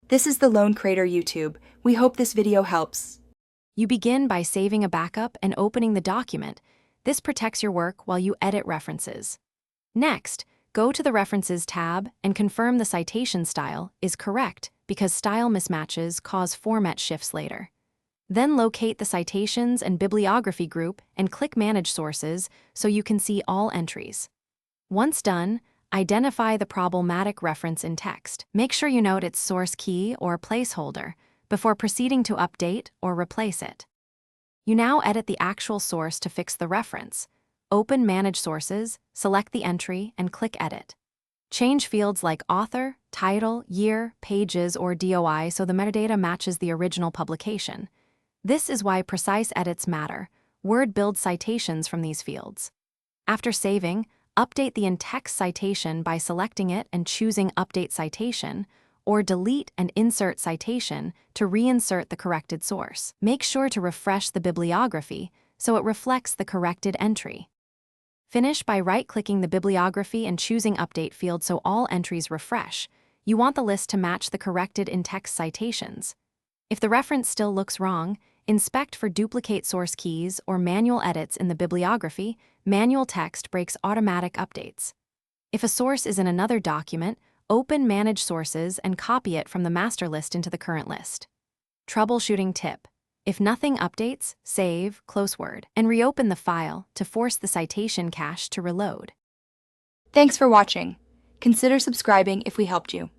This is the Lone Creator YouTube. We hope this video helps. You begin by saving a backup and opening the document. This protects your work while you edit references. Next, go to the References tab and confirm the citation style is correct because style mismatches cause format shifts later. Then locate the Citations and Bibliography group and click Manage Sources so you can see all entries. Once done, identify the problematic reference in text. Make sure you note its source key or placeholder before proceeding to update or replace it. You now edit the actual source to fix the reference. Open Manage Sources, select the entry, and click Edit. Change fields like author, title, year, pages, or DOI so the metadata matches the original publication. This is why precise edits matter. Word builds citations from these fields. After saving, update the in-text citation by selecting it and choosing Update Citation, or delete and insert citation to reinsert the corrected source. Make sure to refresh the bibliography so it reflects the corrected entry. Finish by right-clicking the bibliography and choosing Update field so all entries refresh. You want the list to match the corrected in-text citations. If the reference still looks wrong, inspect for duplicate source keys or manual edits in the bibliography. Manual text breaks automatic updates. If a source is in another document, open Manage Sources and copy it from the master list into the current list. Troubleshooting tip: if nothing updates, save, close Word, and reopen the file to force the citation cache to reload. Thanks for watching. Consider subscribing if we helped you.